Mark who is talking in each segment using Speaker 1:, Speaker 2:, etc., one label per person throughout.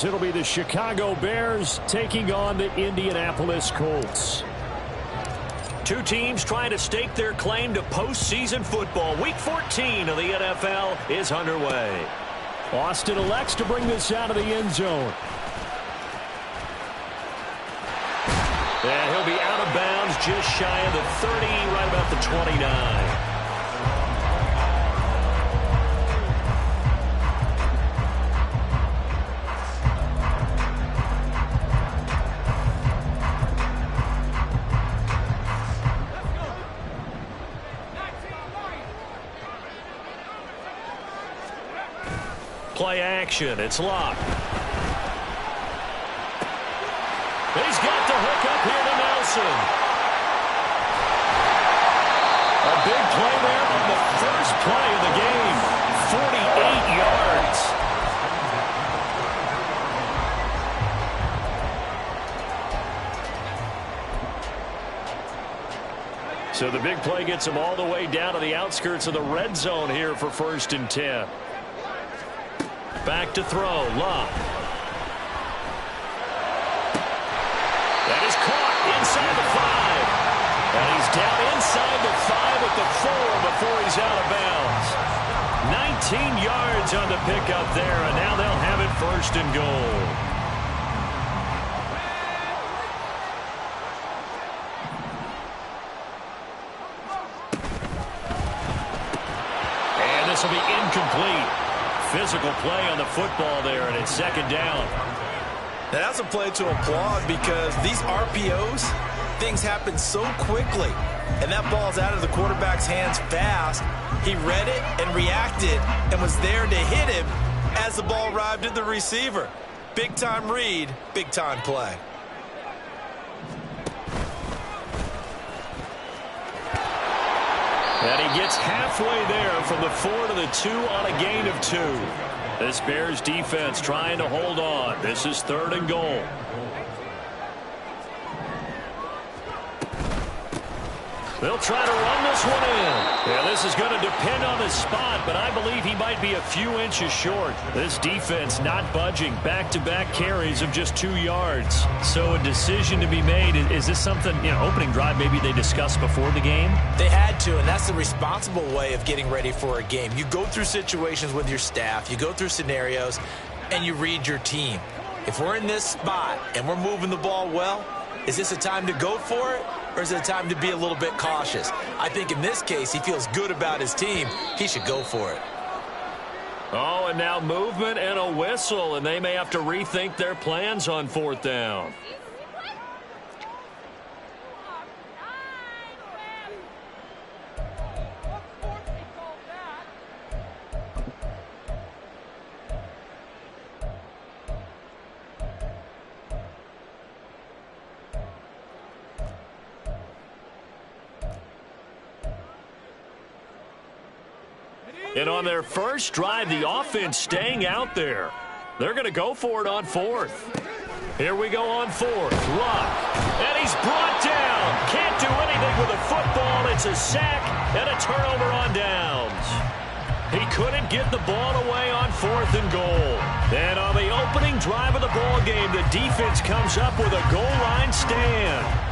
Speaker 1: It'll be the Chicago Bears taking on the Indianapolis Colts.
Speaker 2: Two teams trying to stake their claim to postseason football. Week 14 of the NFL is underway.
Speaker 1: Austin elects to bring this out of the end zone.
Speaker 2: And he'll be out of bounds just shy of the 30, right about the 29. Play action. It's locked. He's got the hook up here to Nelson. A big play there on the first play of the game. 48 yards. So the big play gets him all the way down to the outskirts of the red zone here for 1st and 10. Back to throw. Love. That is caught inside the 5. And he's down inside the 5 at the 4 before he's out of bounds. 19 yards on the pickup there, and now they'll have it 1st and goal. And this will be incomplete. Physical play on the football there, and it's 2nd down.
Speaker 3: Now that's a play to applaud because these RPOs, things happen so quickly. And that ball's out of the quarterback's hands fast. He read it and reacted and was there to hit him as the ball arrived at the receiver. Big-time read, big-time play.
Speaker 2: And he gets halfway there from the 4 to the 2 on a gain of 2. This Bears defense trying to hold on. This is 3rd and goal. They'll try to run this one in. Yeah, this is going to depend on the spot, but I believe he might be a few inches short. This defense not budging. Back-to-back carries of just 2 yards. So a decision to be made. Is this something, opening drive maybe they discussed before the game?
Speaker 3: They had to, and that's the responsible way of getting ready for a game. You go through situations with your staff. You go through scenarios, and you read your team. If we're in this spot and we're moving the ball well, is this a time to go for it? Or is it a time to be a little bit cautious? I think in this case, he feels good about his team. He should go for it.
Speaker 2: Oh, and now movement and a whistle, and they may have to rethink their plans on 4th down. And on their first drive, the offense staying out there. They're going to go for it on 4th. Here we go on 4th. Luck. And he's brought down. Can't do anything with a football. It's a sack and a turnover on downs. He couldn't get the ball away on 4th and goal. And on the opening drive of the ball game, the defense comes up with a goal line stand.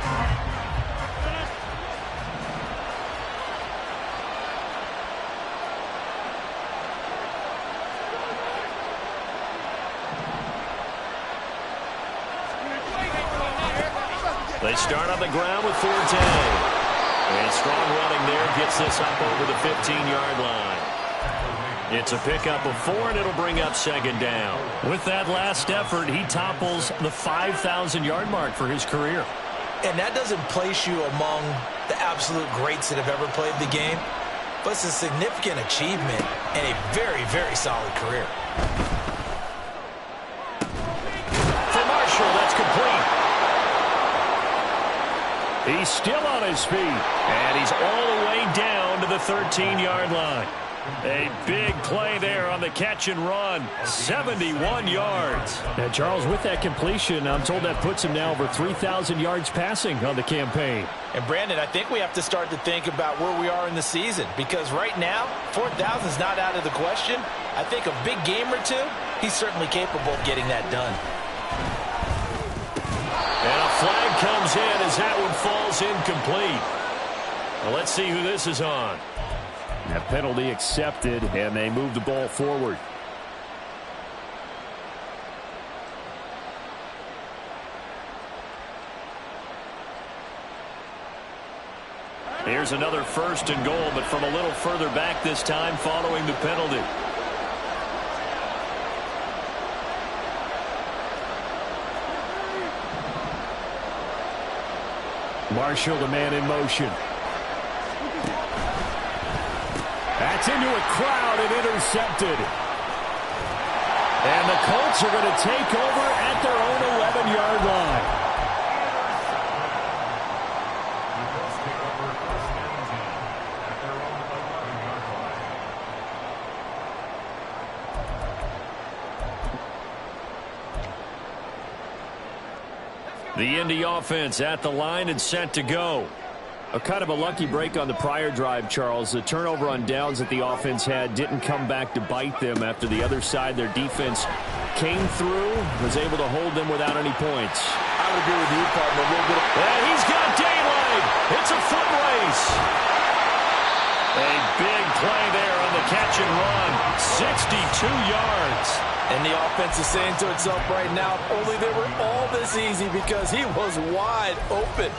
Speaker 2: They start on the ground with Forte. And strong running there gets this up over the 15-yard line. It's a pickup of 4, and it'll bring up 2nd down. With that last effort, he topples the 5,000-yard mark for his career.
Speaker 3: And that doesn't place you among the absolute greats that have ever played the game, but it's a significant achievement and a very, very solid career.
Speaker 2: For Marshall, that's complete.
Speaker 1: He's still on his feet.
Speaker 2: And he's all the way down to the 13-yard line. A big play there on the catch and run. 71 yards.
Speaker 1: Now, Charles, with that completion, I'm told that puts him now over 3,000 yards passing on the campaign.
Speaker 3: And, Brandon, I think we have to start to think about where we are in the season, because right now, 4,000 is not out of the question. I think a big game or two, he's certainly capable of getting that done.
Speaker 2: And a flag comes in as that one falls incomplete. Well, let's see who this is on.
Speaker 1: That penalty accepted, and they move the ball forward. Here's another 1st and goal, but from a little further back this time following the penalty. Marshall, the man in motion. That's into a crowd and intercepted. And the Colts are going to take over at their own 11-yard line. The Indy offense at the line and set to go. A kind of a lucky break on the prior drive, Charles. The turnover on downs that the offense had didn't come back to bite them after the other side. Their defense came through, was able to hold them without any points.
Speaker 3: I would agree with you, partner. A little bit of...
Speaker 2: And he's got daylight. It's a foot race. A big play there on the catch and run. 62 yards.
Speaker 3: And the offense is saying to itself right now, if only they were all this easy, because he was wide open.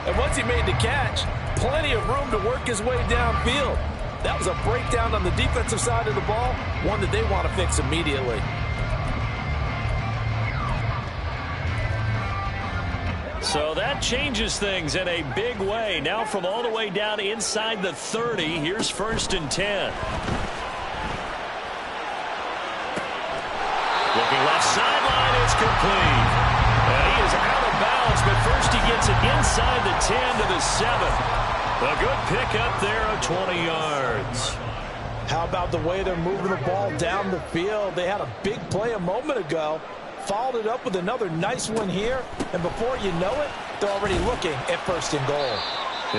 Speaker 3: And once he made the catch, plenty of room to work his way downfield. That was a breakdown on the defensive side of the ball, one that they want to fix immediately.
Speaker 2: So that changes things in a big way. Now from all the way down inside the 30, here's 1st and 10. Looking left sideline, it's complete. And he is out of bounds, but first he gets it inside the 10 to the 7. A good pickup there of 20 yards.
Speaker 3: How about the way they're moving the ball down the field? They had a big play a moment ago, followed it up with another nice one here, and before you know it, they're already looking at 1st and goal.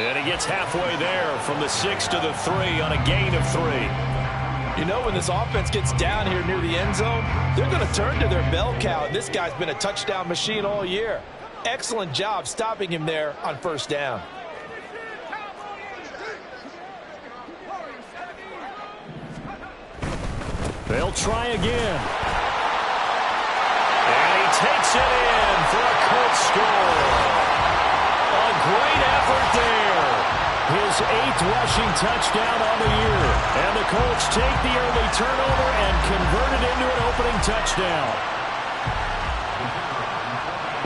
Speaker 2: And he gets halfway there from the 6 to the 3 on a gain of 3.
Speaker 3: You know, when this offense gets down here near the end zone, they're going to turn to their bell cow. And this guy's been a touchdown machine all year. Excellent job stopping him there on 1st down.
Speaker 1: They'll try again.
Speaker 2: And he takes it in for a Colts score. A great effort there.
Speaker 1: His 8th rushing touchdown on the year. And the Colts take the early turnover and convert it into an opening touchdown.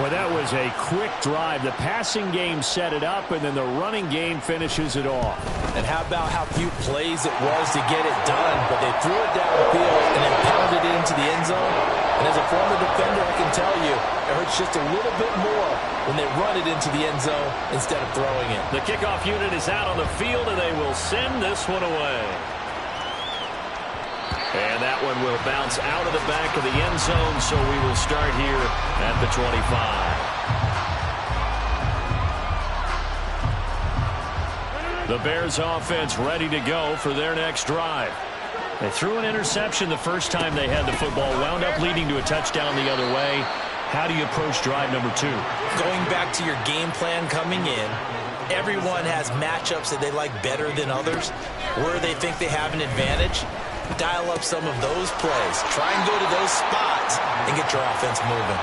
Speaker 1: Well, that was a quick drive. The passing game set it up, and then the running game finishes it off.
Speaker 3: And how about how few plays it was to get it done, but they threw it down the field and then pounded it into the end zone. And as a former defender, I can tell you, it hurts just a little bit more when they run it into the end zone instead of throwing it.
Speaker 2: The kickoff unit is out on the field, and they will send this one away. And that one will bounce out of the back of the end zone, so we will start here at the 25. The Bears offense ready to go for their next drive. They threw an interception the first time they had the football, wound up leading to a touchdown the other way. How do you approach drive number 2?
Speaker 3: Going back to your game plan coming in, everyone has matchups that they like better than others, where they think they have an advantage. Dial up some of those plays. Try and go to those spots and get your offense moving.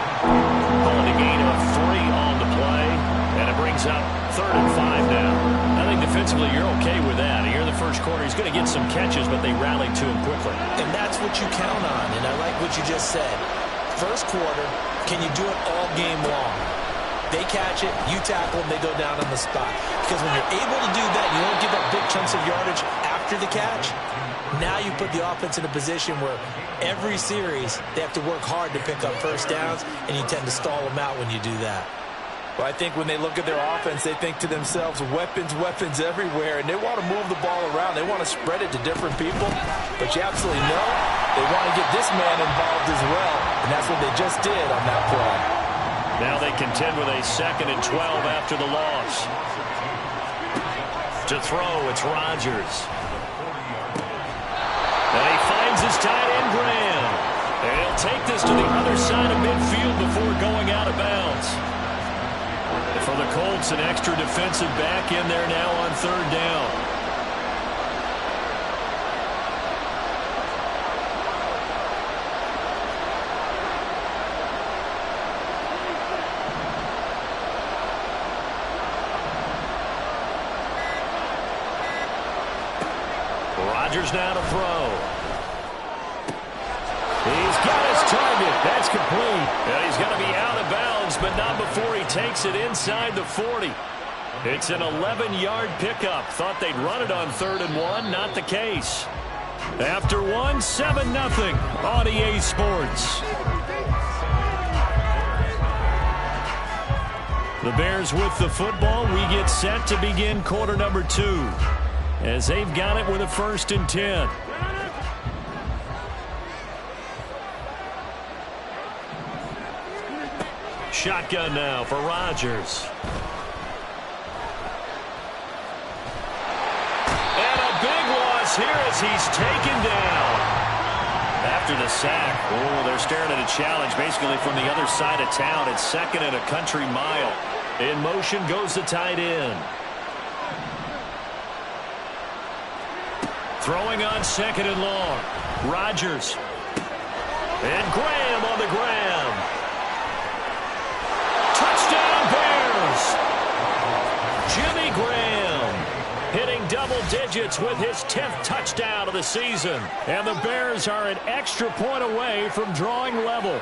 Speaker 2: Calling a gain of 3 on the play, and it brings up 3rd and 5 now. I think defensively you're okay with that. Here in the first quarter, he's going to get some catches, but they rallied to him quickly.
Speaker 3: And that's what you count on, and I like what you just said. First quarter, can you do it all game long? They catch it, you tackle them, they go down on the spot. Because when you're able to do that, you don't give up big chunks of yardage after the catch. Now you put the offense in a position where every series they have to work hard to pick up 1st downs, and you tend to stall them out when you do that. Well, I think when they look at their offense, they think to themselves, weapons, weapons everywhere, and they want to move the ball around. They want to spread it to different people, but you absolutely know they want to get this man involved as well, and that's what they just did on that play.
Speaker 2: Now they contend with a 2nd and 12 after the loss. To throw, it's Rodgers. And he finds his tight end, Graham. And he'll take this to the other side of midfield before going out of bounds. For the Colts, an extra defensive back in there now on third down. Rodgers now to throw. He's got his target. That's complete. And he's going to be out of bounds, but not before he takes it inside the 40. It's an 11-yard pickup. Thought they'd run it on 3rd and 1. Not the case. After one, 7-0 on EA Sports. The Bears with the football. We get set to begin quarter number 2. As they've got it with a 1st and 10. Shotgun now for Rodgers. And a big loss here as he's taken down. After the sack, they're staring at a challenge basically from the other side of town. It's 2nd and a country mile. In motion goes the tight end. Throwing on 2nd and long. Rodgers. And Graham on the ground. Touchdown Bears. Jimmy Graham hitting double digits with his 10th touchdown of the season. And the Bears are an extra point away from drawing level.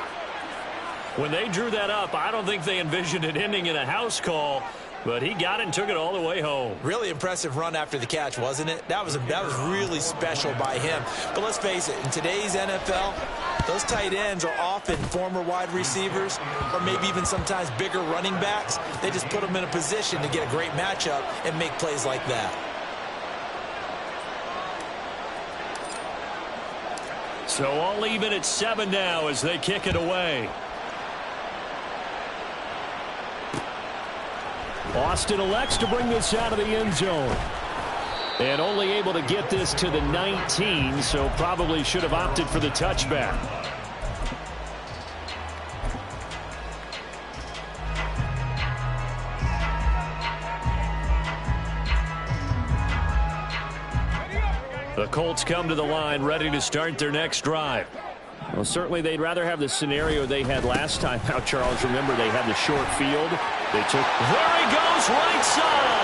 Speaker 2: When they drew that up, I don't think they envisioned it ending in a house call. But he got it and took it all the way home.
Speaker 3: Really impressive run after the catch, wasn't it? That was really special by him. But let's face it, in today's NFL, those tight ends are often former wide receivers or maybe even sometimes bigger running backs. They just put them in a position to get a great matchup and make plays like that.
Speaker 2: So all even at 7 now as they kick it away. Austin elects to bring this out of the end zone. And only able to get this to the 19, so probably should have opted for the touchback. The Colts come to the line ready to start their next drive. Well, certainly they'd rather have the scenario they had last time out, Charles. Remember, they had the short field. There he goes, right side.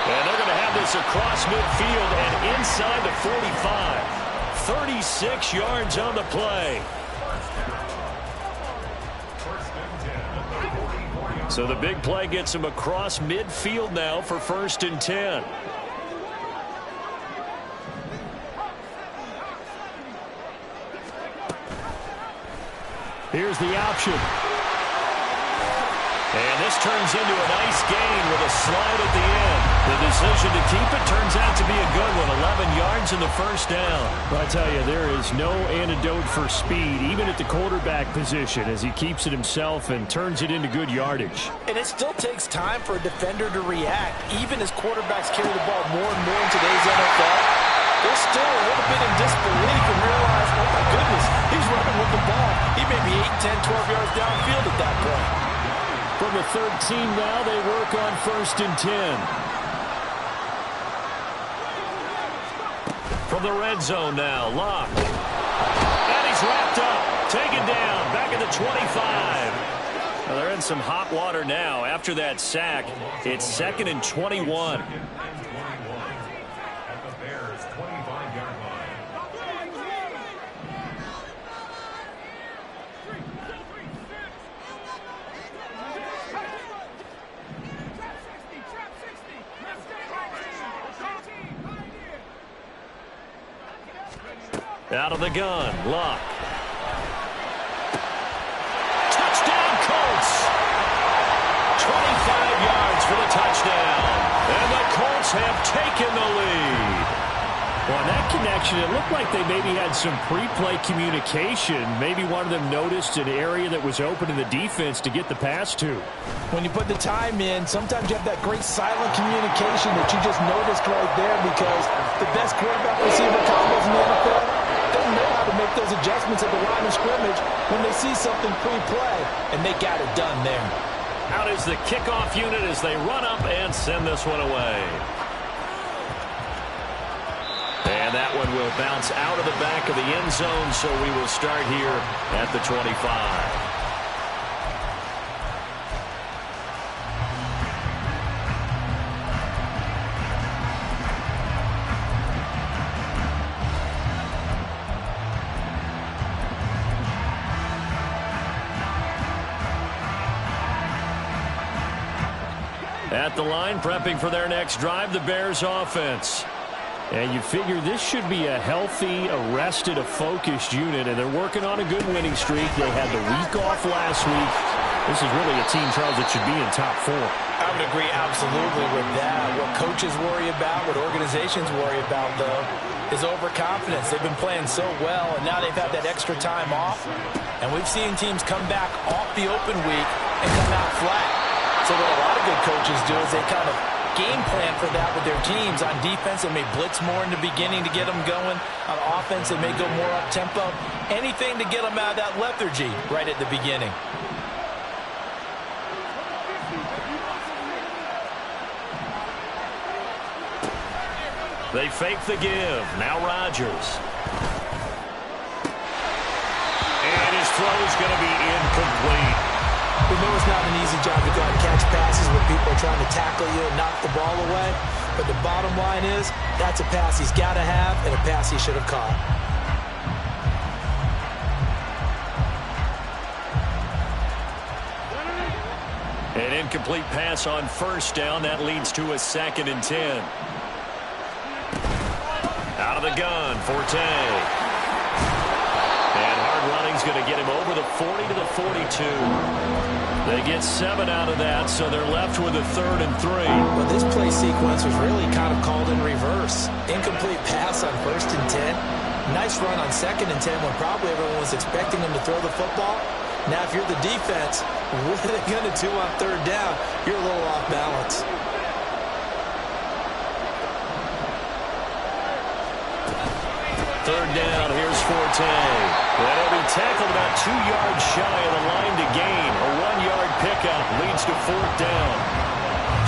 Speaker 2: And they're going to have this across midfield and inside the 45. 36 yards on the play. So the big play gets him across midfield now for 1st and 10. Here's the option. And this turns into a nice gain with a slide at the end. The decision to keep it turns out to be a good one. 11 yards in the 1st down. Well, I tell you, there is no antidote for speed, even at the quarterback position, as he keeps it himself and turns it into good yardage.
Speaker 3: And it still takes time for a defender to react. Even as quarterbacks carry the ball more and more in today's NFL, they're still a little bit in disbelief and realize, oh my goodness, he's running with the ball. He may be 8, 10, 12 yards downfield at that point.
Speaker 2: From the 13 now, they work on 1st and 10. From the red zone now, Locke. And he's wrapped up, taken down, back at the 25. Well, they're in some hot water now. After that sack, it's 2nd and 21. Out of the gun, Locke. Touchdown, Colts! 25 yards for the touchdown. And the Colts have taken the lead. Well, in that connection, it looked like they maybe had some pre-play communication. Maybe one of them noticed an area that was open in the defense to get the pass to.
Speaker 3: When you put the time in, sometimes you have that great silent communication that you just noticed right there, because the best quarterback receiver combos in the NFL, they know how to make those adjustments at the line of scrimmage when they see something pre-play, and they got it done there.
Speaker 2: Out is the kickoff unit as they run up and send this one away. And that one will bounce out of the back of the end zone, so we will start here at the 25. At the line, prepping for their next drive, the Bears offense.
Speaker 1: And you figure this should be a healthy, a focused unit, and they're working on a good winning streak. They had the week off last week. This is really a team, Charles, that should be in top 4.
Speaker 3: I would agree absolutely with that. What coaches worry about, what organizations worry about, though, is overconfidence. They've been playing so well, and now they've had that extra time off. And we've seen teams come back off the open week and come out flat. So what a lot of good coaches do is they kind of game plan for that with their teams. On defense, they may blitz more in the beginning to get them going. On offense, they may go more up-tempo. Anything to get them out of that lethargy right at the beginning.
Speaker 2: They fake the give. Now Rodgers. And his throw is going to be incomplete.
Speaker 3: We know it's not an easy job to go out and catch passes when people are trying to tackle you and knock the ball away. But the bottom line is, that's a pass he's got to have and a pass he should have caught.
Speaker 2: An incomplete pass on first down. That leads to a 2nd and 10. Out of the gun, Forte. And hard running's going to get him over the 40 to the 42. They get 7 out of that, so they're left with a 3rd and 3.
Speaker 3: Well, this play sequence was really kind of called in reverse. Incomplete pass on 1st and 10. Nice run on 2nd and 10 when probably everyone was expecting him to throw the football. Now, if you're the defense, what are they going to do on 3rd down? You're a little off balance.
Speaker 2: Third down, here's Forte. And he'll be tackled about 2 yards shy of the line to gain. A 1-yard pickup leads to 4th down.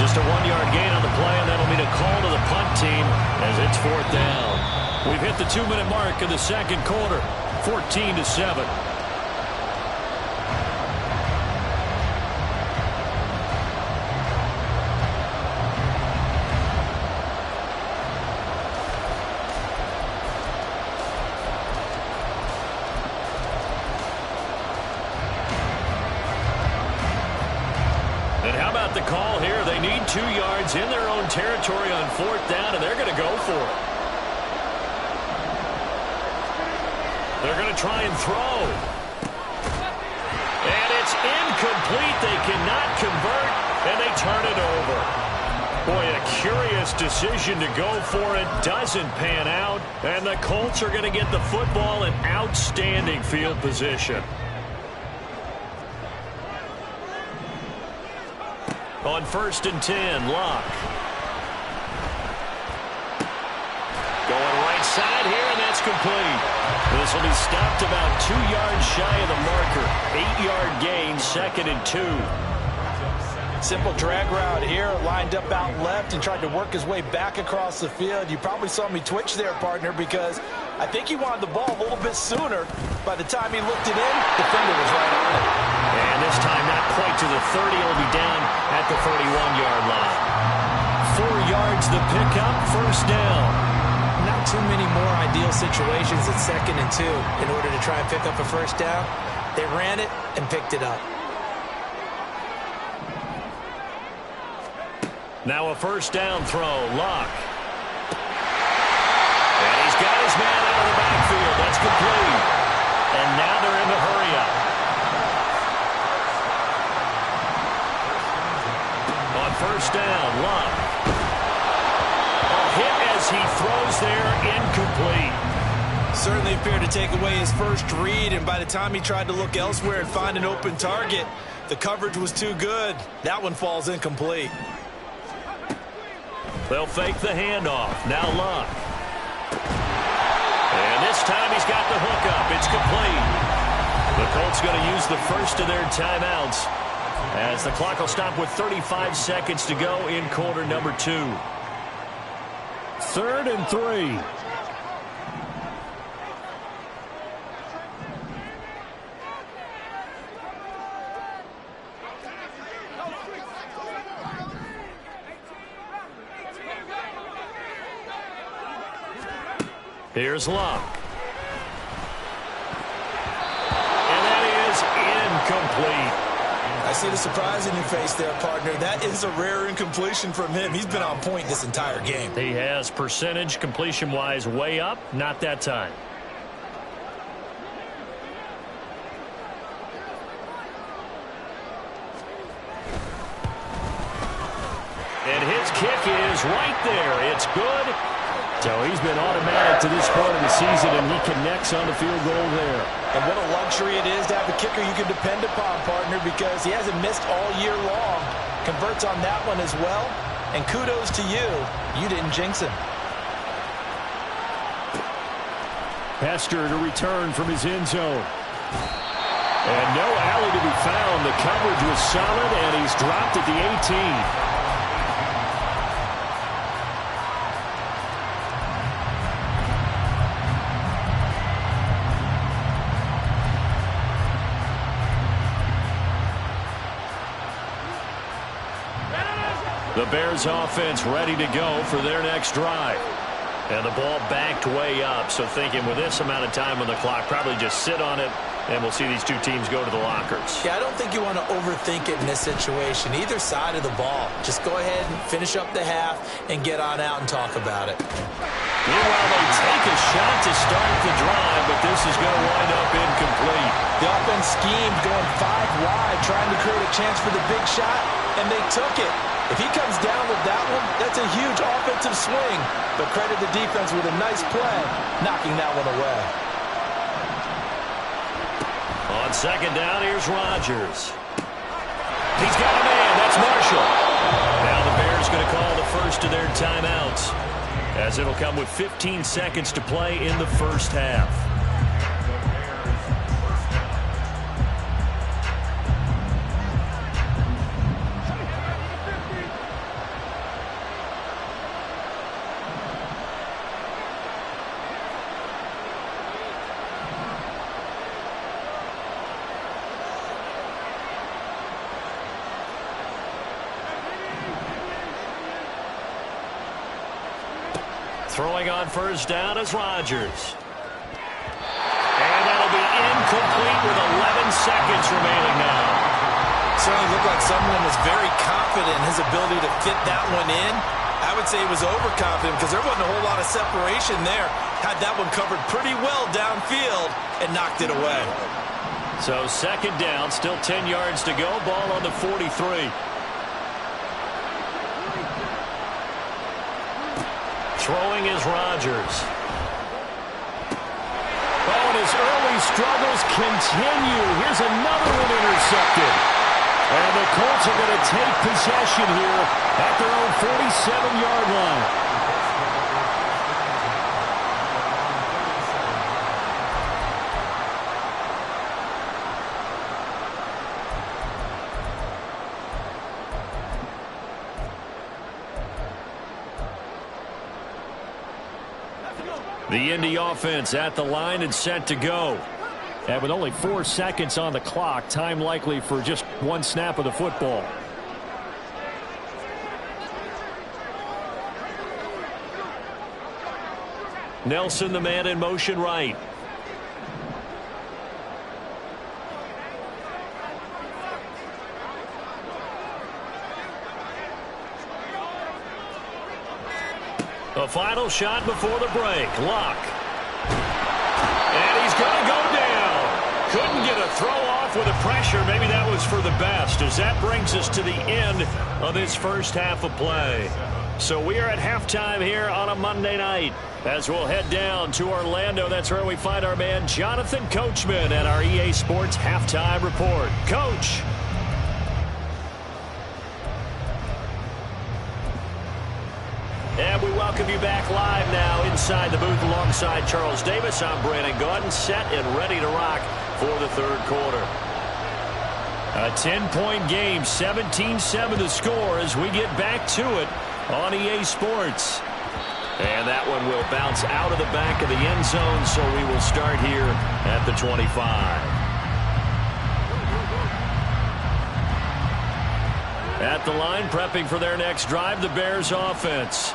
Speaker 2: Just a 1-yard gain on the play, and that'll mean a call to the punt team as it's 4th down. We've hit the 2-minute mark of the second quarter, 14-7. The call here, they need 2 yards in their own territory on 4th down, and they're going to go for it. They're going to try and throw. And it's incomplete. They cannot convert, and they turn it over. Boy, a curious decision to go for it. Doesn't pan out, and the Colts are going to get the football in outstanding field position. On 1st and 10, Locke. Going right side here, and that's complete. This will be stopped about 2 yards shy of the marker. 8-yard gain, 2nd and 2.
Speaker 3: Simple drag route here, lined up out left and tried to work his way back across the field. You probably saw me twitch there, partner, because I think he wanted the ball a little bit sooner. By the time he looked it in, the defender was right on it.
Speaker 2: And this time not quite to the 30. It'll be down at the 31-yard line. 4 yards the pickup, 1st down.
Speaker 3: Not too many more ideal situations at 2nd and 2 in order to try and pick up a 1st down. They ran it and picked it up.
Speaker 2: Now a 1st down throw, Locke. And he's got his man out of the backfield. That's complete. And now they're in the hurry-up. On 1st down, Locke. A hit as he throws there, incomplete.
Speaker 3: Certainly appeared to take away his first read, and by the time he tried to look elsewhere and find an open target, the coverage was too good. That one falls incomplete.
Speaker 2: They'll fake the handoff. Now Locke. And And this time he's got the hook up. It's complete. The Colts going to use the first of their timeouts as the clock will stop with 35 seconds to go in quarter number 2.
Speaker 1: 3rd and 3.
Speaker 2: Here's Love. And that is incomplete.
Speaker 3: I see the surprise in your face there, partner. That is a rare incompletion from him. He's been on point this entire game.
Speaker 2: He has percentage completion-wise way up. Not that time. And his kick is right there. It's good.
Speaker 1: So he's been automatic to this part of the season, and he connects on the field goal there.
Speaker 3: And what a luxury it is to have a kicker you can depend upon, partner, because he hasn't missed all year long. Converts on that one as well. And kudos to you. You didn't jinx him.
Speaker 1: Hester to return from his end zone. And no alley to be found. The coverage was solid, and he's dropped at the 18. The Bears offense ready to go for their next drive.
Speaker 2: And the ball backed way up, so thinking with this amount of time on the clock, probably just sit on it, and we'll see these two teams go to the lockers.
Speaker 3: Yeah, I don't think you want to overthink it in this situation. Either side of the ball. Just go ahead and finish up the half and get on out and talk about it.
Speaker 2: Meanwhile, they take a shot to start the drive, but this is going to wind up incomplete.
Speaker 3: The offense schemed going 5 wide, trying to create a chance for the big shot, and they took it. If he comes down with that one, that's a huge offensive swing. But credit the defense with a nice play, knocking that one away.
Speaker 2: On second down, here's Rodgers. He's got a man. That's Marshall. Now the Bears going to call the first of their timeouts, as it'll come with 15 seconds to play in the first half. Throwing on first down is Rodgers. And that'll be incomplete with 11 seconds remaining now.
Speaker 3: Certainly looked like someone was very confident in his ability to fit that one in. I would say he was overconfident because there wasn't a whole lot of separation there. Had that one covered pretty well downfield and knocked it away.
Speaker 2: So second down, still 10 yards to go. Ball on the 43. Throwing is Rodgers.
Speaker 1: Oh, and his early struggles continue. Here's another one intercepted. And the Colts are going to take possession here at their own 47-yard line. The Indy offense at the line and set to go. And with only 4 seconds on the clock, time likely for just one snap of the football.
Speaker 2: Nelson, the man in motion right. The final shot before the break. Luck. And he's going to go down. Couldn't get a throw off with the pressure. Maybe that was for the best, as that brings us to the end of this first half of play. So we are at halftime here on a Monday night, as we'll head down to Orlando. That's where we find our man Jonathan Coachman and our EA Sports Halftime Report. Coach. And we welcome you back live now inside inside the booth alongside Charles Davis. I'm Brandon Gaudin, set and ready to rock for the third quarter.
Speaker 1: A 10-point game, 17-7 the score as we get back to it on EA Sports.
Speaker 2: And that one will bounce out of the back of the end zone, so we will start here at the 25. At the line, prepping for their next drive, the Bears offense.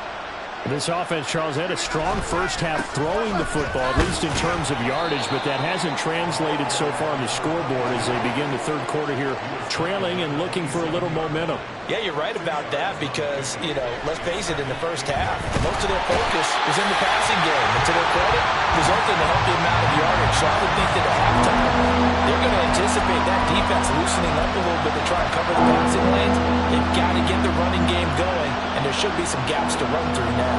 Speaker 1: This offense, Charles, had a strong first half throwing the football, at least in terms of yardage, but that hasn't translated so far on the scoreboard as they begin the third quarter here, trailing and looking for a little momentum.
Speaker 3: Yeah, you're right about that because, let's face it, in the first half, most of their focus was in the passing game. And to their credit, resulted in a healthy amount of yardage. So I would think that at halftime, they're going to anticipate that defense loosening up a little bit to try and cover the passing lanes. They've got to get the running game going, and there should be some gaps to run through now.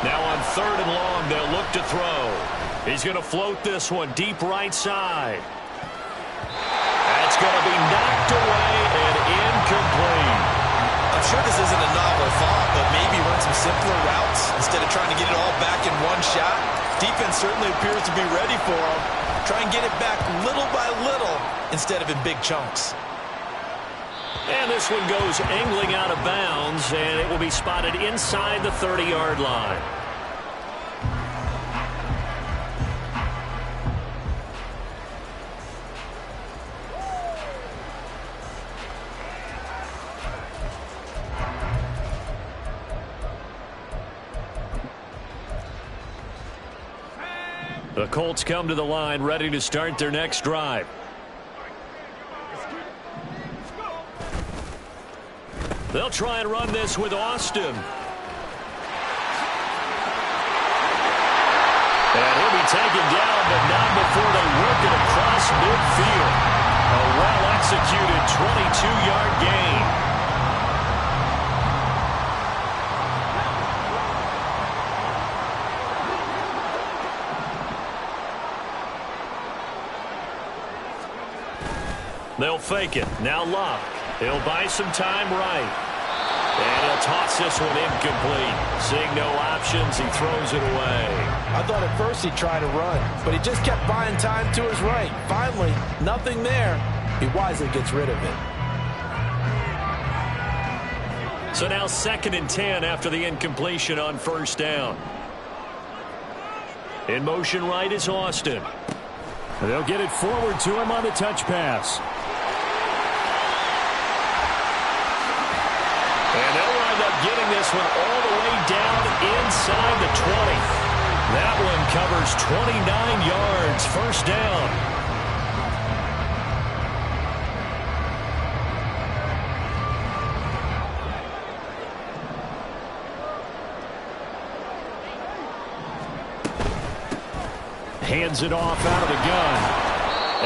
Speaker 2: Now on third and long, they'll look to throw. He's going to float this one deep right side. That's going to be knocked away and incomplete.
Speaker 3: I'm sure this isn't a novel thought, but maybe run some simpler routes instead of trying to get it all back in one shot. Defense certainly appears to be ready for him. Try and get it back little by little instead of in big chunks.
Speaker 2: And this one goes angling out of bounds, and it will be spotted inside the 30-yard line. The Colts come to the line, ready to start their next drive. They'll try and run this with Austin. And he'll be taken down, but not before they work it across midfield. A well-executed 22-yard gain. They'll fake it. Now Luck. He'll buy some time right. And he'll toss this one incomplete. Seeing no options, he throws it away.
Speaker 3: I thought at first he'd try to run, but he just kept buying time to his right. Finally, nothing there. He wisely gets rid of it.
Speaker 2: So now 2nd and 10 after the incompletion on first down. In motion right is Austin.
Speaker 1: They'll get it forward to him on the touch pass.
Speaker 2: And they'll wind up getting this one all the way down inside the 20. That one covers 29 yards. First down.
Speaker 1: Hands it off out of the gun.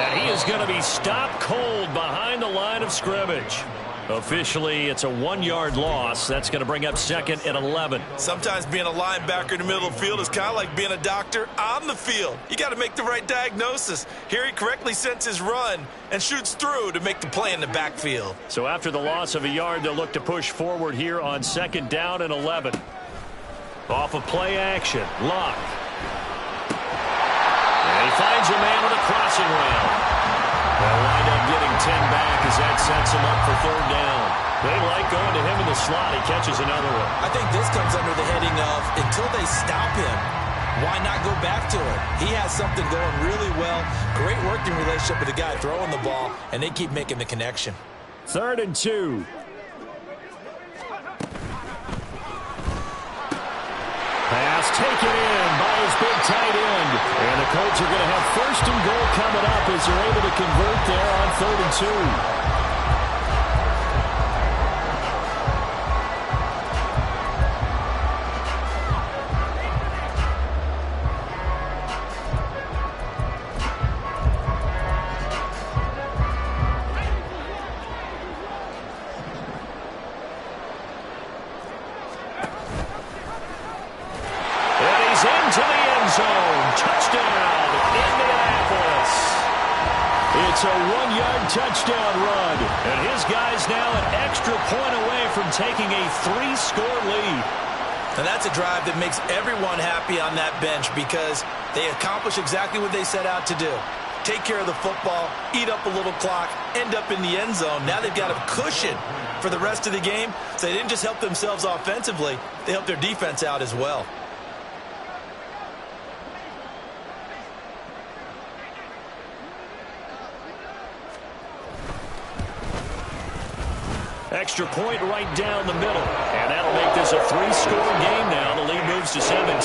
Speaker 2: And he is going to be stopped cold behind the line of scrimmage. Officially, it's a 1-yard loss. That's going to bring up 2nd and 11.
Speaker 3: Sometimes being a linebacker in the middle of the field is kind of like being a doctor on the field. You got to make the right diagnosis. Here he correctly sets his run and shoots through to make the play in the backfield.
Speaker 2: So after the loss of a yard, they'll look to push forward here on 2nd down and 11. Off of play action, Luck. And he finds a man with a crossing route. They'll wind up getting 10 back as that sets him up for 3rd down. They like going to him in the slot. He catches another one.
Speaker 3: I think this comes under the heading of until they stop him, why not go back to it? He has something going really well. Great working relationship with the guy throwing the ball, and they keep making the connection.
Speaker 1: 3rd and 2. Pass taken in by his big tight end. And the Colts are going to have 1st and goal coming up as they're able to convert there on 3rd and 2. It's a 1-yard touchdown run. And his guy's now an extra point away from taking a 3-score lead.
Speaker 3: And that's a drive that makes everyone happy on that bench because they accomplish exactly what they set out to do. Take care of the football, eat up a little clock, end up in the end zone. Now they've got a cushion for the rest of the game. So they didn't just help themselves offensively, they helped their defense out as well.
Speaker 1: Extra point right down the middle. And that'll make this a 3-score game now. The lead moves to 17.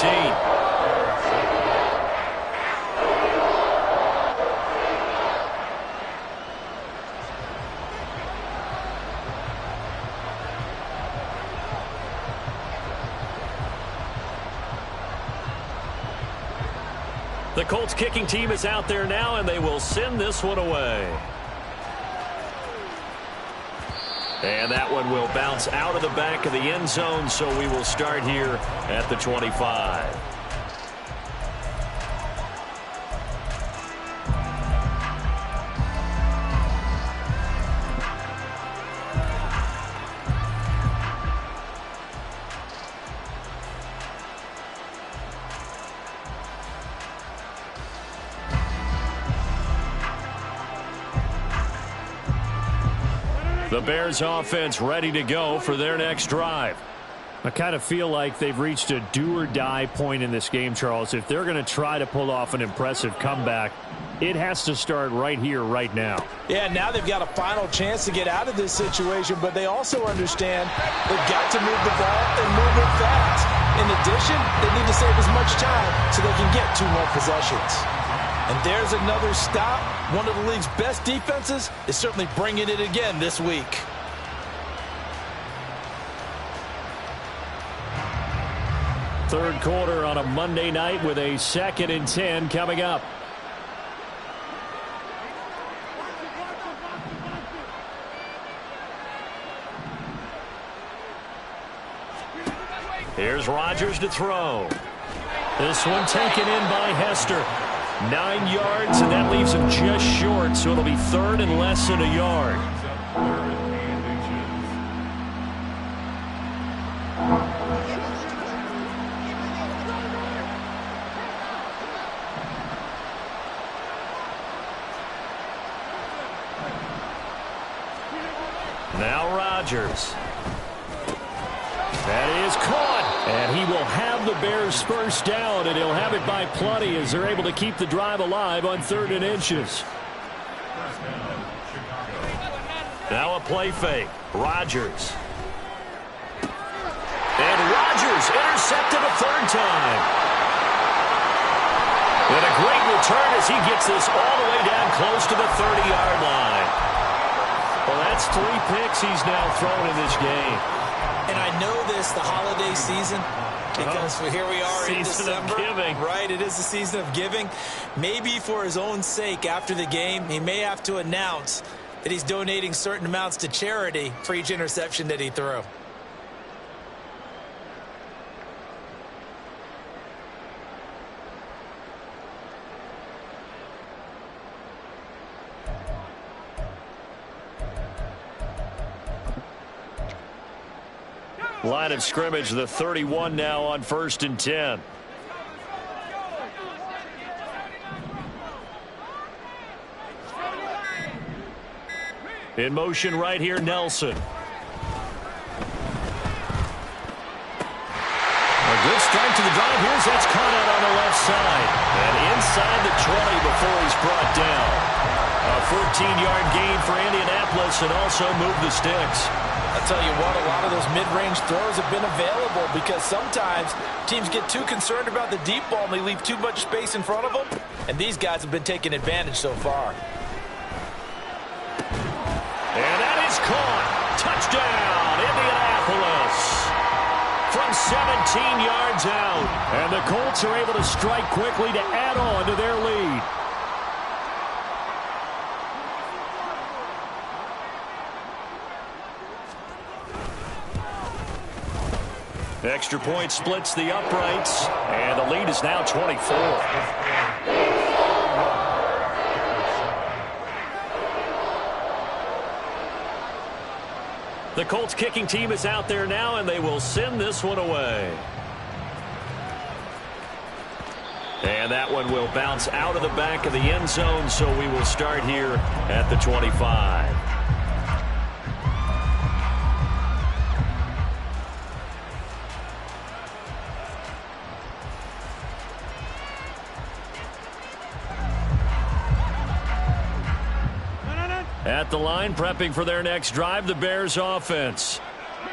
Speaker 1: The Colts kicking team is out there now, and they will send this one away. And that one will bounce out of the back of the end zone, so we will start here at the 25. The Bears offense ready to go for their next drive. I kind of feel like they've reached a do-or-die point in this game, Charles. If they're going to try to pull off an impressive comeback, it has to start right here, right now.
Speaker 4: Yeah, now they've got a final chance to get out of this situation, but they also understand they've got to move the ball and move it fast. In addition, they need to save as much time so they can get 2 more possessions. And there's another stop. One of the league's best defenses is certainly bringing it again this week.
Speaker 1: Third quarter on a Monday night with a 2nd and 10 coming up. Here's Rodgers to throw. This one taken in by Hester. 9 yards, and that leaves him just short, so it'll be 3rd and less than a yard. Now Rodgers. That is caught. And he will have the Bears first down, and he'll have it by plenty as they're able to keep the drive alive on 3rd and inches. Now a play fake. Rodgers. And Rodgers intercepted a 3rd time. And a great return as he gets this all the way down close to the 30-yard line. Well, that's 3 picks he's now thrown in this game.
Speaker 3: And I know this, the holiday season, because here we are in December.
Speaker 1: Season of giving.
Speaker 3: Right, it is the season of giving. Maybe for his own sake after the game, he may have to announce that he's donating certain amounts to charity for each interception that he threw.
Speaker 1: Line of scrimmage, the 31 now on 1st and 10. In motion right here, Nelson. A good start to the drive. Here's that's caught out on the left side. And inside the 20 before he's brought down. A 14-yard gain for Indianapolis and also move the sticks.
Speaker 4: I'll tell you what, a lot of those mid-range throws have been available because sometimes teams get too concerned about the deep ball and they leave too much space in front of them. And these guys have been taking advantage so far.
Speaker 1: And that is caught. Touchdown, Indianapolis. From 17 yards out. And the Colts are able to strike quickly to add on to their lead. Extra point splits the uprights, and the lead is now 24.
Speaker 2: The Colts kicking team is out there now, and they will send this one away. And that one will bounce out of the back of the end zone, so we will start here at the 25. At the line, prepping for their next drive, the Bears offense.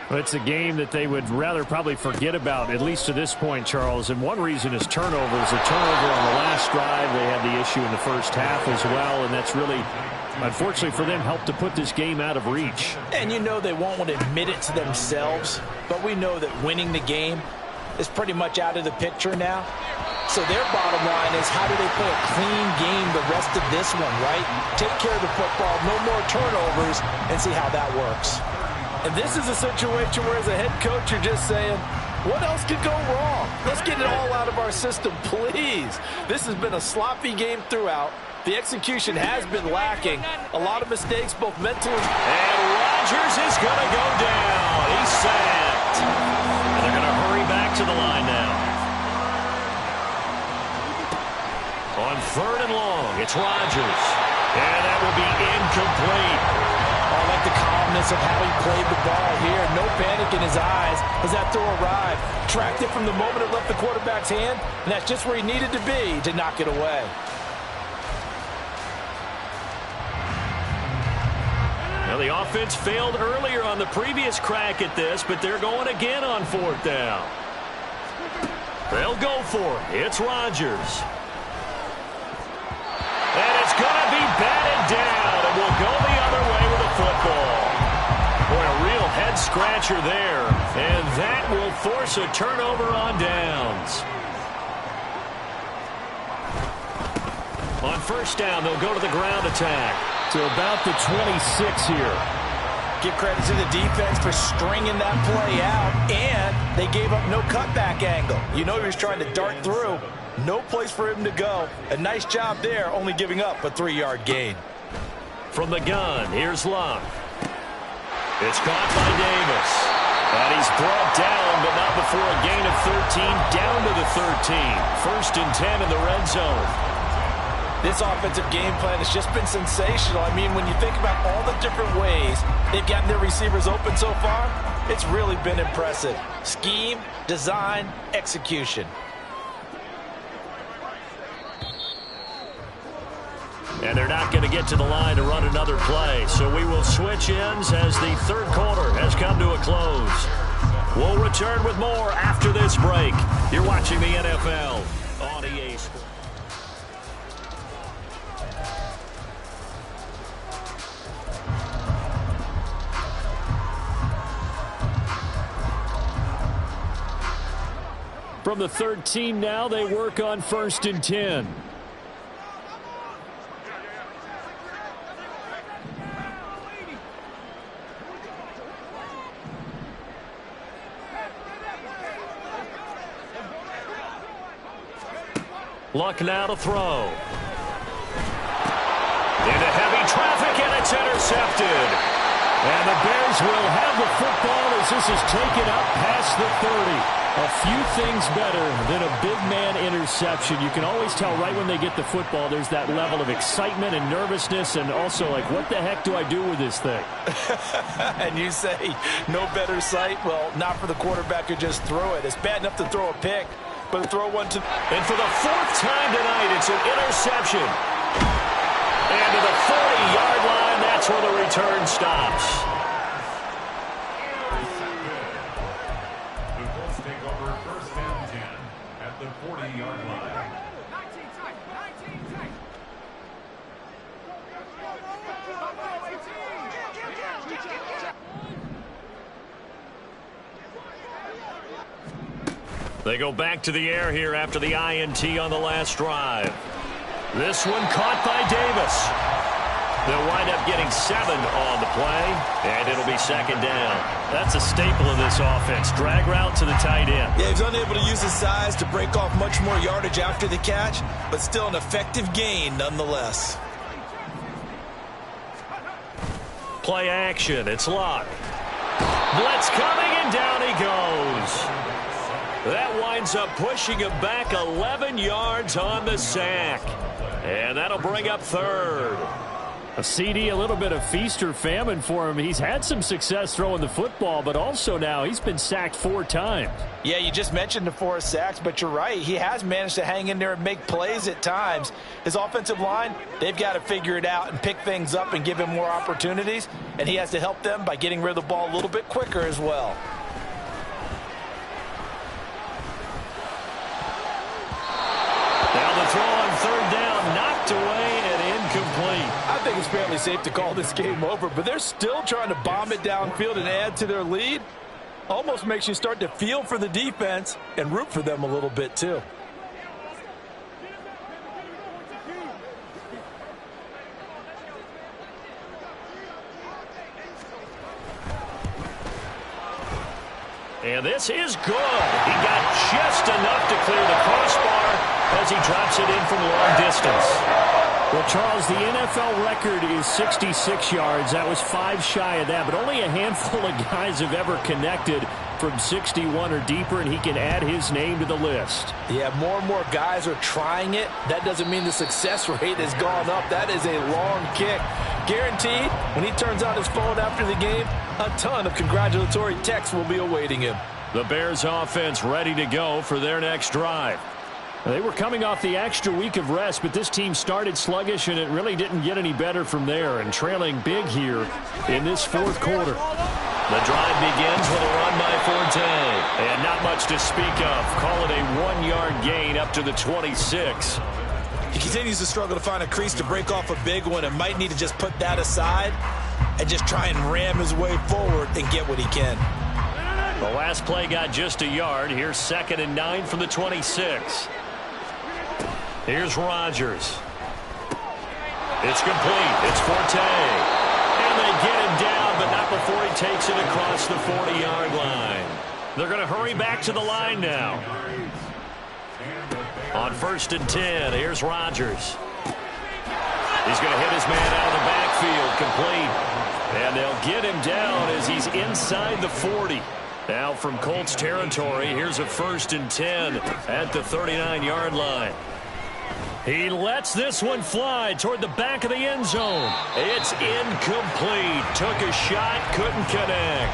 Speaker 1: Well, it's a game that they would rather probably forget about, at least to this point, Charles. And one reason is turnovers. A turnover on the last drive. They had the issue in the first half as well, and that's really, unfortunately for them, helped to put this game out of reach.
Speaker 4: And you know they won't want to admit it to themselves, but we know that winning the game is pretty much out of the picture now. So their bottom line is, how do they play a clean game the rest of this one, right? Take care of the football, no more turnovers, and see how that works. And this is a situation where, as a head coach, you're just saying, what else could go wrong? Let's get it all out of our system, please. This has been a sloppy game throughout. The execution has been lacking. A lot of mistakes, both mental
Speaker 2: and Rodgers is going to go down. He's sacked. And they're going to hurry back to the line now. On 3rd and long, it's Rodgers. And that will be incomplete.
Speaker 4: I like the calmness of how he played the ball here. No panic in his eyes as that throw arrived. Tracked it from the moment it left the quarterback's hand, and that's just where he needed to be to knock it away.
Speaker 2: Now, the offense failed earlier on the previous crack at this, but they're going again on 4th down. They'll go for it. It's Rodgers. And it's going to be batted down, and we'll go the other way with a football. Boy, a real head-scratcher there, and that will force a turnover on downs. On 1st down, they'll go to the ground attack.
Speaker 1: To about the 26 here.
Speaker 4: Give credit to the defense for stringing that play out, and they gave up no cutback angle. You know he was trying to dart through. No place for him to go. A nice job there, only giving up a 3-yard gain.
Speaker 2: From the gun, here's Luck. It's caught by Davis. And he's brought down, but not before a gain of 13, down to the 13. 1st and 10 in the red zone.
Speaker 4: This offensive game plan has just been sensational. I mean, when you think about all the different ways they've gotten their receivers open so far, it's really been impressive. Scheme, design, execution.
Speaker 2: And they're not going to get to the line to run another play. So we will switch ends as the 3rd quarter has come to a close. We'll return with more after this break. You're watching the NFL on EA Sports.
Speaker 1: From the 13 now, they work on 1st and 10.
Speaker 2: Luck now to throw. Into heavy traffic, and it's intercepted.
Speaker 1: And the Bears will have the football as this is taken up past the 30. A few things better than a big man interception. You can always tell right when they get the football, there's that level of excitement and nervousness, and also like, what the heck do I do with this thing?
Speaker 4: And you say, no better sight? Well, not for the quarterback who just throw it. It's bad enough to throw a pick, but to throw one to...
Speaker 2: And for the 4th time tonight, it's an interception. And to the 40-yard line, that's where the return stops. They go back to the air here after the INT on the last drive. This one caught by Davis. They'll wind up getting 7 on the play, and it'll be 2nd down. That's a staple of this offense. Drag route to the tight end.
Speaker 4: Yeah, he's unable to use his size to break off much more yardage after the catch, but still an effective gain nonetheless.
Speaker 2: Play action. It's Luck. Blitz coming, and down he goes. That winds up pushing him back 11 yards on the sack. And that'll bring up third.
Speaker 1: A CD, a little bit of feast or famine for him. He's had some success throwing the football, but also now he's been sacked 4 times.
Speaker 4: Yeah, you just mentioned the 4 sacks, but you're right. He has managed to hang in there and make plays at times. His offensive line, they've got to figure it out and pick things up and give him more opportunities, and he has to help them by getting rid of the ball a little bit quicker as well.
Speaker 2: Now the throw on third down, knocked away and incomplete.
Speaker 4: I think it's fairly safe to call this game over, but they're still trying to bomb it downfield and add to their lead. Almost makes you start to feel for the defense and root for them a little bit too.
Speaker 2: And this is good. He got just enough to clear the crossbar as he drops it in from long distance.
Speaker 1: Well, Charles, the NFL record is 66 yards. That was 5 shy of that, but only a handful of guys have ever connected from 61 or deeper, and he can add his name to the list.
Speaker 4: Yeah, more and more guys are trying it. That doesn't mean the success rate has gone up. That is a long kick. Guaranteed, when he turns on his phone after the game, a ton of congratulatory texts will be awaiting him.
Speaker 2: The Bears offense ready to go for their next drive.
Speaker 1: They were coming off the extra week of rest, but this team started sluggish, and it really didn't get any better from there, and trailing big here in this 4th quarter.
Speaker 2: The drive begins with a run by Forte. And not much to speak of. Call it a 1-yard gain up to the 26.
Speaker 3: He continues to struggle to find a crease to break off a big one and might need to just put that aside and just try and ram his way forward and get what he can.
Speaker 2: The last play got just a yard. Here's 2nd and 9 from the 26. Here's Rodgers. It's complete. It's Forte. And they get him down, but not before he takes it across the 40-yard line. They're going to hurry back to the line now. On 1st and 10, here's Rodgers. He's going to hit his man out of the backfield, complete. And they'll get him down as he's inside the 40. Now from Colts territory, here's a 1st and 10 at the 39-yard line. He lets this one fly toward the back of the end zone. It's incomplete. Took a shot, couldn't connect.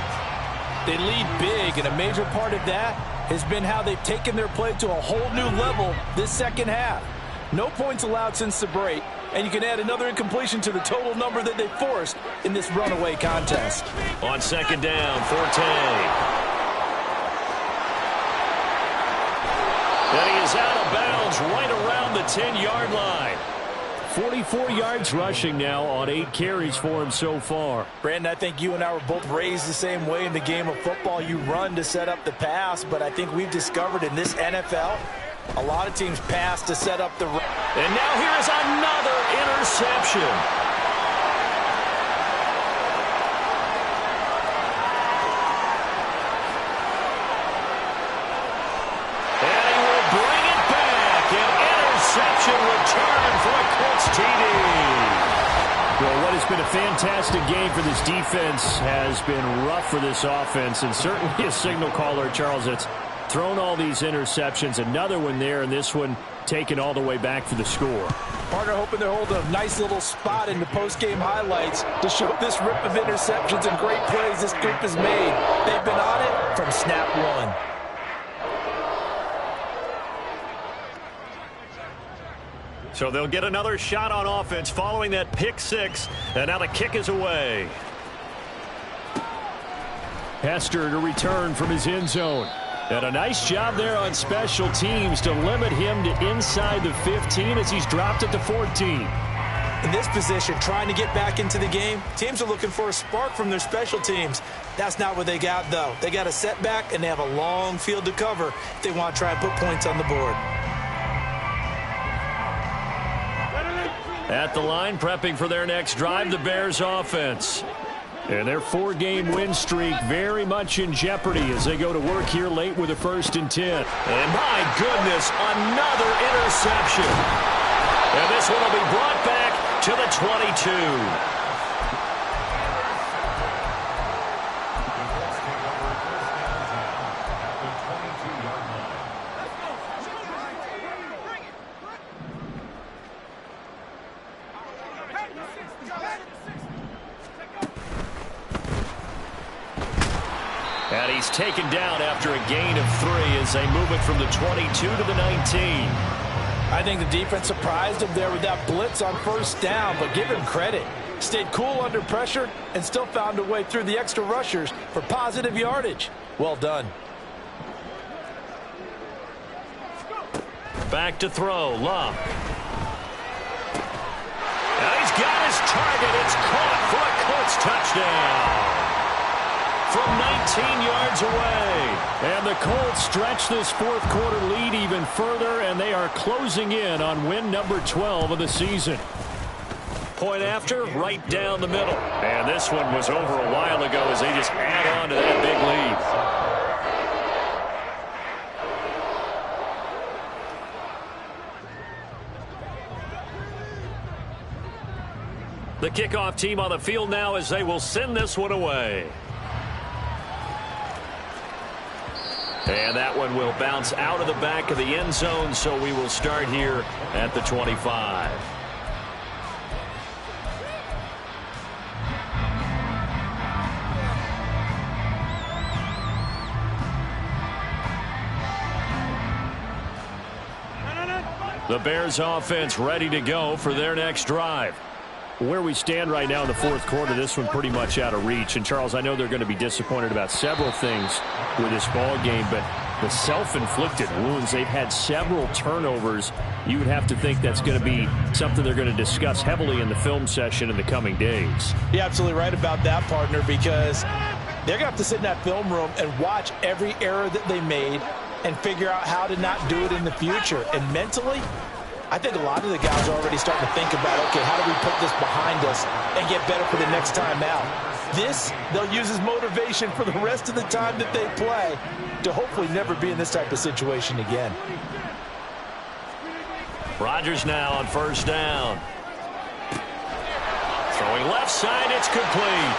Speaker 4: They lead big, and a major part of that has been how they've taken their play to a whole new level this second half. No points allowed since the break, and you can add another incompletion to the total number that they forced in this runaway contest.
Speaker 2: On 2nd down, Forte. And he is out of bounds right around the 10-yard line.
Speaker 1: 44 yards rushing now on 8 carries for him so far.
Speaker 4: Brandon, I think you and I were both raised the same way in the game of football. You run to set up the pass, but I think we've discovered in this NFL, a lot of teams pass to set up the run.
Speaker 2: And now here is another interception. Interception return for a Colts TD.
Speaker 1: Well, what has been a fantastic game for this defense has been rough for this offense, and certainly a signal caller, Charles, that's thrown all these interceptions. Another one there, and this one taken all the way back for the score.
Speaker 4: Partner hoping they're holding a nice little spot in the post-game highlights to show this rip of interceptions and great plays this group has made. They've been on it from snap one.
Speaker 2: So they'll get another shot on offense following that pick 6, and now the kick is away.
Speaker 1: Hester to return from his end zone. And a nice job there on special teams to limit him to inside the 15 as he's dropped at the 14.
Speaker 3: In this position, trying to get back into the game, teams are looking for a spark from their special teams. That's not what they got, though. They got a setback, and they have a long field to cover if they want to try and put points on the board.
Speaker 2: At the line, prepping for their next drive, the Bears offense.
Speaker 1: And their 4-game win streak very much in jeopardy as they go to work here late with a 1st and 10.
Speaker 2: And my goodness, another interception. And this one will be brought back to the 22.
Speaker 1: And he's taken down after a gain of 3 as they move it from the 22 to the 19.
Speaker 4: I think the defense surprised him there with that blitz on first down, but give him credit. Stayed cool under pressure and still found a way through the extra rushers for positive yardage. Well done.
Speaker 2: Back to throw, Love. And he's got his target. It's caught for a Colts touchdown. From 19 yards away.
Speaker 1: And the Colts stretch this fourth quarter lead even further, and they are closing in on win number 12 of the season.
Speaker 2: Point after, right down the middle. And this one was over a while ago as they just add on to that big lead. The kickoff team on the field now as they will send this one away. And that one will bounce out of the back of the end zone, so we will start here at the 25. The Bears offense ready to go for their next drive.
Speaker 1: Where we stand right now in the fourth quarter, this one pretty much out of reach. And, Charles, I know they're going to be disappointed about several things with this ball game, but the self-inflicted wounds, they've had several turnovers. You would have to think that's going to be something they're going to discuss heavily in the film session in the coming days.
Speaker 4: You're absolutely right about that, partner, because they're going to have to sit in that film room and watch every error that they made and figure out how to not do it in the future. And mentally, I think a lot of the guys are already starting to think about, okay, how do we put this behind us and get better for the next time out? This, they'll use as motivation for the rest of the time that they play to hopefully never be in this type of situation again.
Speaker 2: Rodgers now on first down. Throwing left side, it's complete.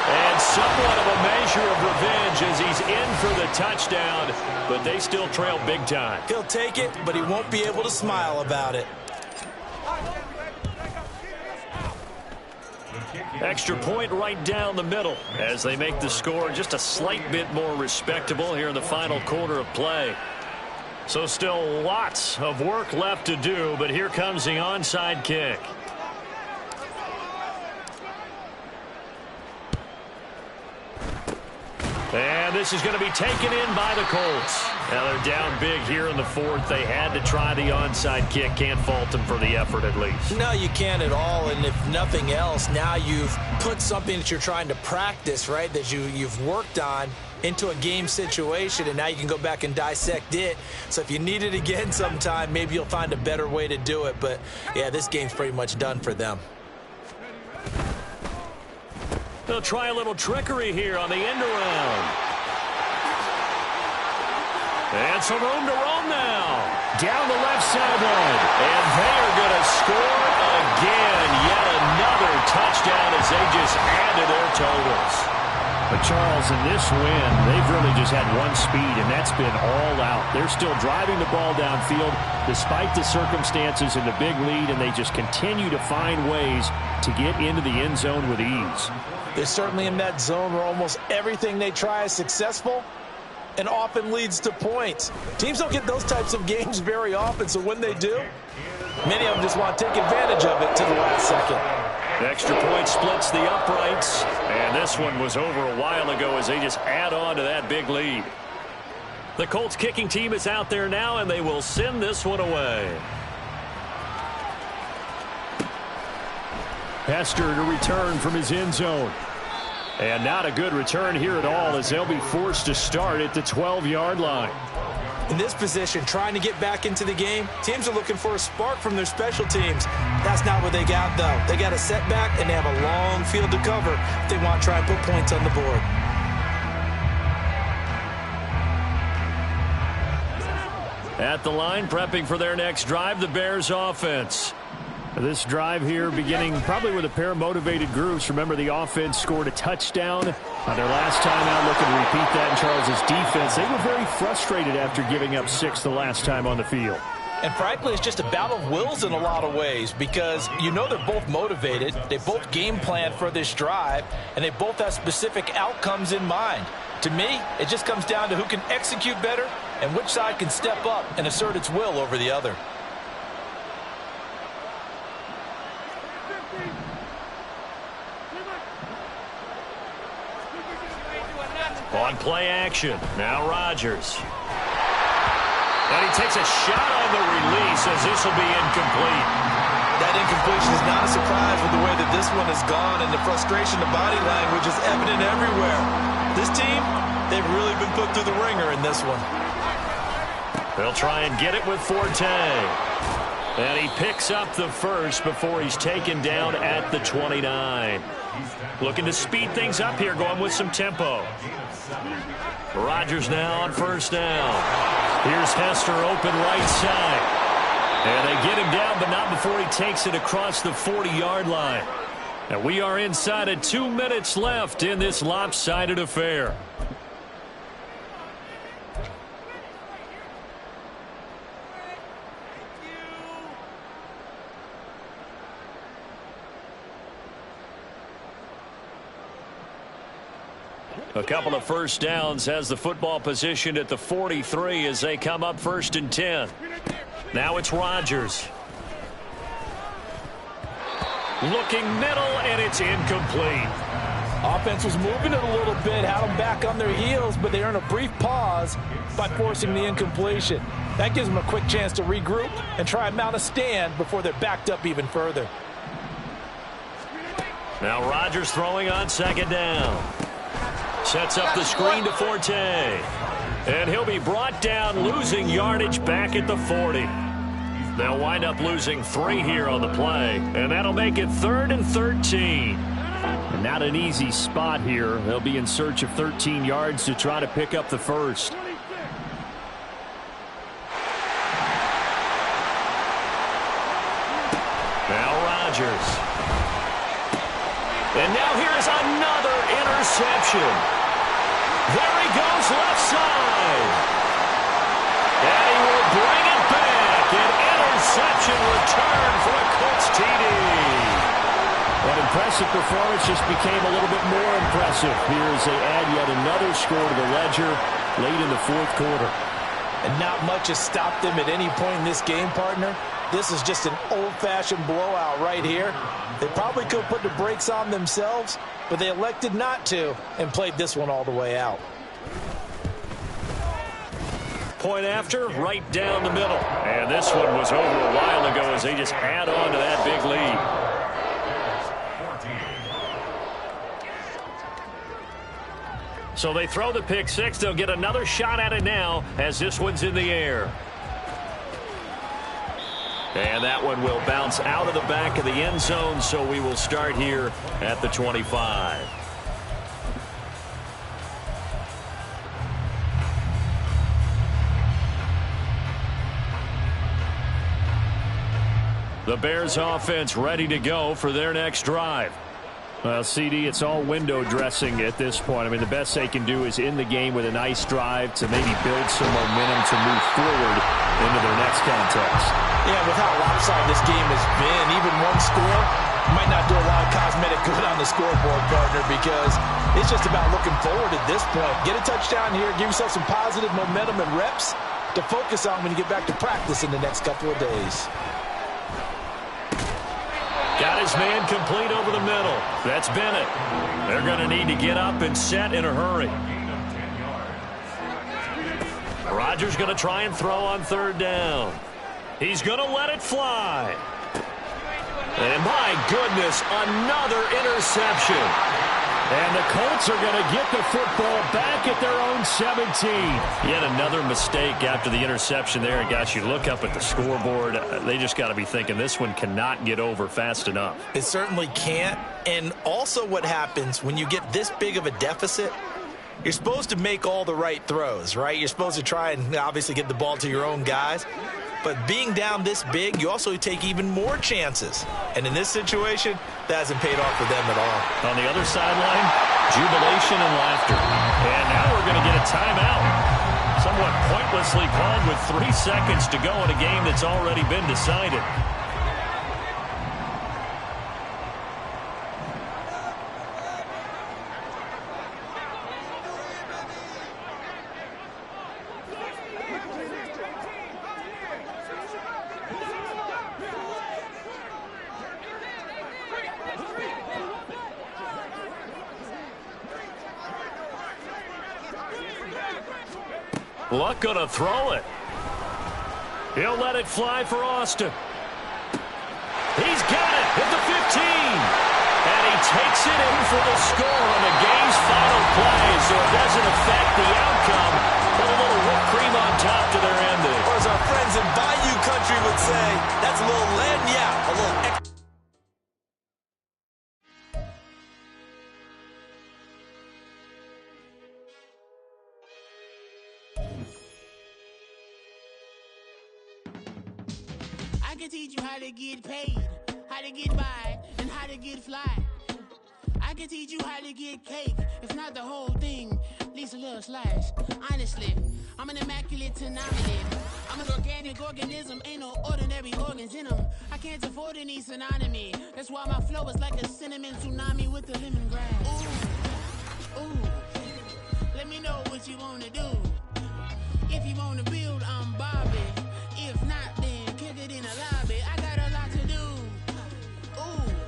Speaker 2: And somewhat of a measure of revenge as he's in for the touchdown, but they still trail big time.
Speaker 3: He'll take it, but he won't be able to smile about it.
Speaker 2: Extra point right down the middle as they make the score just a slight bit more respectable here in the final quarter of play. So still lots of work left to do, but here comes the onside kick. And this is going to be taken in by the Colts. Now they're down big here in the fourth. They had to try the onside kick. Can't fault them for the effort at least.
Speaker 3: No, you can't at all. And if nothing else, now you've put something that you're trying to practice, right, that you've worked on into a game situation, and now you can go back and dissect it. So if you need it again sometime, maybe you'll find a better way to do it. But, yeah, this game's pretty much done for them.
Speaker 2: They'll try a little trickery here on the end around. And some room to roam now.
Speaker 1: Down the left sideline.
Speaker 2: And they are going to score again. Yet another touchdown as they just add to their totals.
Speaker 1: But, Charles, in this win, they've really just had one speed, and that's been all out. They're still driving the ball downfield despite the circumstances and the big lead, and they just continue to find ways to get into the end zone with ease.
Speaker 4: They're certainly in that zone where almost everything they try is successful and often leads to points. Teams don't get those types of games very often, so when they do, many of them just want to take advantage of it to the last second.
Speaker 2: Extra point splits the uprights, and this one was over a while ago as they just add on to that big lead. The Colts kicking team is out there now, and they will send this one away.
Speaker 1: Hester to return from his end zone. And not a good return here at all as they'll be forced to start at the 12-yard line.
Speaker 3: In this position, trying to get back into the game, teams are looking for a spark from their special teams. That's not what they got, though. They got a setback, and they have a long field to cover if they want to try and put points on the board.
Speaker 2: At the line, prepping for their next drive, the Bears offense.
Speaker 1: This drive here beginning probably with a pair of motivated groups. Remember, the offense scored a touchdown on their last time out, looking to repeat that in Charles's defense. They were very frustrated after giving up 6 the last time on the field.
Speaker 4: And frankly, it's just a battle of wills in a lot of ways because you know they're both motivated, they both game plan for this drive, and they both have specific outcomes in mind. To me, it just comes down to who can execute better and which side can step up and assert its will over the other.
Speaker 2: On play action, now Rodgers. And he takes a shot on the release as this will be incomplete.
Speaker 3: That incompletion is not a surprise with the way that this one has gone, and the frustration, the body language is evident everywhere. This team, they've really been put through the ringer in this one.
Speaker 2: They'll try and get it with Forte. And he picks up the first before he's taken down at the 29. Looking to speed things up here, going with some tempo. Rodgers now on first down. Here's Hester open right side. And they get him down, but not before he takes it across the 40-yard line. And we are inside of 2 minutes left in this lopsided affair. A couple of first downs has the football positioned at the 43 as they come up 1st and 10. Now it's Rodgers. Looking middle, and it's incomplete.
Speaker 4: Offense was moving it a little bit, had them back on their heels, but they earn a brief pause by forcing the incompletion. That gives them a quick chance to regroup and try and mount a stand before they're backed up even further.
Speaker 2: Now Rodgers throwing on 2nd down. Sets up the screen to Forte. And he'll be brought down, losing yardage back at the 40. They'll wind up losing 3 here on the play. And that'll make it 3rd and 13.
Speaker 1: And not an easy spot here. They'll be in search of 13 yards to try to pick up the first.
Speaker 2: Now Rodgers. And now here's another interception. There he goes left side. And he will bring it back. An interception return for a Colts TD.
Speaker 1: That impressive performance just became a little bit more impressive here as they add yet another score to the ledger late in the 4th quarter.
Speaker 4: And not much has stopped them at any point in this game, partner. This is just an old-fashioned blowout right here. They probably could have put the brakes on themselves, but they elected not to and played this one all the way out.
Speaker 2: Point after, right down the middle. And this one was over a while ago as they just add on to that big lead. So they throw the pick six. They'll get another shot at it now as this one's in the air. And that one will bounce out of the back of the end zone, so we will start here at the 25. The Bears offense ready to go for their next drive.
Speaker 1: Well, CD, it's all window dressing at this point. I mean, the best they can do is in the game with a nice drive to maybe build some momentum to move forward into their next contest.
Speaker 4: Yeah, with how lopsided this game has been, even one score might not do a lot of cosmetic good on the scoreboard, partner, because it's just about looking forward at this point. Get a touchdown here, give yourself some positive momentum and reps to focus on when you get back to practice in the next couple of days.
Speaker 2: Got his man complete over the middle. That's Bennett. They're going to need to get up and set in a hurry. Rodgers going to try and throw on 3rd down. He's going to let it fly. And my goodness, another interception. And the Colts are going to get the football back at their own 17. Yet another mistake after the interception there. And guys, you look up at the scoreboard, they just got to be thinking this one cannot get over fast enough.
Speaker 3: It certainly can't. And also what happens when you get this big of a deficit, you're supposed to make all the right throws, right? You're supposed to try and obviously get the ball to your own guys. But being down this big, you also take even more chances. And in this situation, that hasn't paid off for them at all.
Speaker 2: On the other sideline, jubilation and laughter. And now we're going to get a timeout. Somewhere somewhat pointlessly called with 3 seconds to go in a game that's already been decided. Luck gonna throw it. He'll let it fly for Austin. He's got it at the 15. And he takes it in for the score on the game's final play, so it doesn't affect the outcome, but a little whipped cream on top to their ending.
Speaker 3: Or as our friends in Bayou Country would say, that's a little lagniappe, a little extra.
Speaker 5: I can teach you how to get paid, how to get by, and how to get fly. I can teach you how to get cake, if not the whole thing, at least a little slice. Honestly, I'm an immaculate phenomenon. I'm an organic organism, ain't no ordinary organs in them. I can't afford any synonymy. That's why my flow is like a cinnamon tsunami with the lemongrass. Ooh, ooh, let me know what you wanna do. If you wanna build, I'm Bobby.